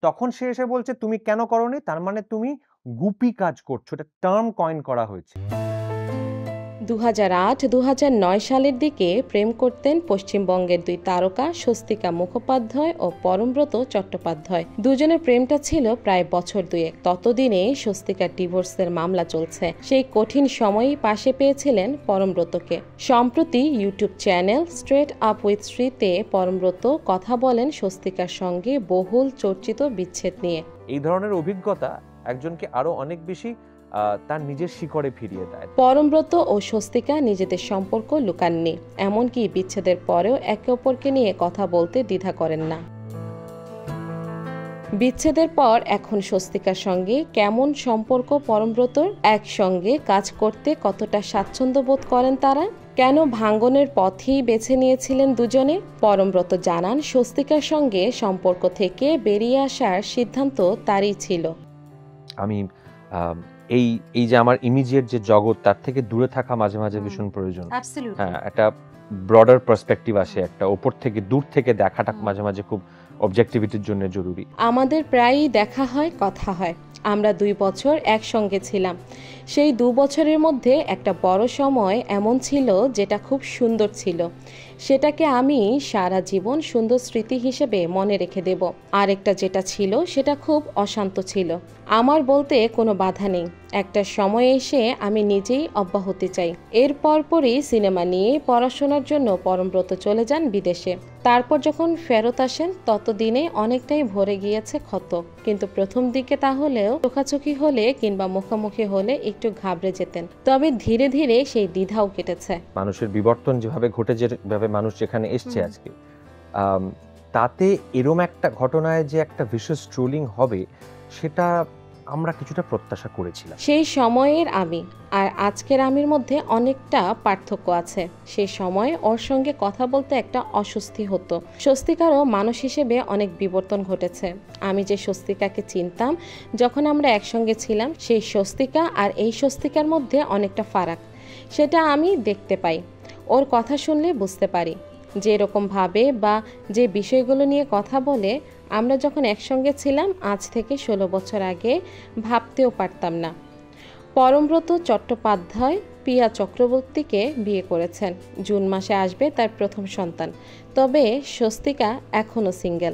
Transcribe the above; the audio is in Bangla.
তখন সে এসে বলছে তুমি কেন করোনি, তার মানে তুমি গুপি কাজ করছো, এটা টার্ম কয়েন করা হয়েছে। 2008-2009 সালের দিকে প্রেম করতেন পশ্চিমবঙ্গের দুই তারকা স্বস্তিকা মুখোপাধ্যায় ও পরমব্রত চট্টোপাধ্যায়। দুজনের প্রেমটা ছিল প্রায় বছর দুয়েক। ততদিনে স্বস্তিকার ডিভোর্সের মামলা চলছে। সেই কঠিন সময়েই পাশে পেয়েছিলেন পরমব্রতকে। সম্প্রতি YouTube channel straight up with শ্রীতে পরমব্রত কথা বলেন স্বস্তিকার সঙ্গে বহুল চর্চিত বিচ্ছেদ নিয়ে। এই ধরনের অভিজ্ঞতা একজনকে আরো অনেক বেশি তার নিজের শিকড়ে ফিরিয়ে দেয়। পরমব্রত ও স্বস্তিকা নিজেদের সম্পর্ক লুকাননি, এমনকি বিচ্ছেদের পরেও একে অপরকে নিয়ে কথা বলতে দ্বিধা করেন না। বিচ্ছেদের পর এখন স্বস্তিকার সঙ্গে কেমন সম্পর্ক পরমব্রতর? একসঙ্গে কাজ করতে কতটা স্বাচ্ছন্দ্য বোধ করেন তারা? কেন ভাঙ্গনের পথেই বেছে নিয়েছিলেন দুজনে? পরমব্রত জানান, স্বস্তিকার সঙ্গে সম্পর্ক থেকে বেরিয়ে আসার সিদ্ধান্ত তারই ছিল। আমি এই যে আমার ইমিডিয়েট যে জগৎ, তার থেকে দূরে থাকা মাঝে মাঝে ভীষণ প্রয়োজন। হ্যাঁ, একটা ব্রডার পার্সপেক্টিভ আসে, একটা ওপর থেকে দূর থেকে দেখাটা মাঝে মাঝে খুব অবজেক্টিভিটির জন্য জরুরি। আমাদের প্রায়ই দেখা হয়, কথা হয়। আমরা 2 বছর একসঙ্গে ছিলাম। সেই 2 বছরের মধ্যে একটা বড় সময় এমন ছিল যেটা খুব সুন্দর ছিল। সেটাকে আমি সারা জীবন সুন্দর স্মৃতি হিসেবে মনে রেখে দেব। আরেকটা যেটা ছিল সেটা খুব অশান্ত ছিল। আমার বলতে কোনো বাধা নেই। একটা সময় এসে আমি নিজেই অব্যাহতি চাই। এর পরপরই সিনেমা নিয়ে পড়াশোনার জন্য পরমব্রত চলে যান বিদেশে। তারপর যখন ফেরত আসেন ততদিনে অনেকটাই ভরে গিয়েছে ক্ষত। কিন্তু প্রথম দিকে তাহলেও চোখাচোখি হলে কিংবা মুখোমুখি হলে একটু ঘাবড়ে যেতেন। তবে ধীরে ধীরে সেই দ্বিধাও কেটেছে। মানুষের বিবর্তন যেভাবে ঘটে, যেভাবে মানুষ যেখানে এসছে আজকে, তাতে এরম একটা ঘটনায় যে একটা ভিশাস ট্রোলিং হবে সেটা আমরা কিছুটা প্রত্যাশা করেছিলাম। সেই সময়ের আমি আর আজকের আমির মধ্যে অনেকটা পার্থক্য আছে। সেই সময় ওর সঙ্গে কথা বলতে একটা অস্বস্তি হতো। স্বস্তিকারও মানুষ হিসেবে অনেক বিবর্তন ঘটেছে। আমি যে স্বস্তিকাকে চিনতাম যখন আমরা একসঙ্গে ছিলাম, সেই স্বস্তিকা আর এই স্বস্তিকার মধ্যে অনেকটা ফারাক। সেটা আমি দেখতে পাই, ওর কথা শুনলে বুঝতে পারি। যে এরকম ভাবে বা যে বিষয়গুলো নিয়ে কথা বলে, আমরা যখন একসঙ্গে ছিলাম আজ থেকে 16 বছর আগে ভাবতেও পারতাম না। পরমব্রত চট্টোপাধ্যায় পিয়া চক্রবর্তীকে বিয়ে করেছেন। জুন মাসে আসবে তার প্রথম সন্তান। তবে স্বস্তিকা এখনও সিঙ্গেল।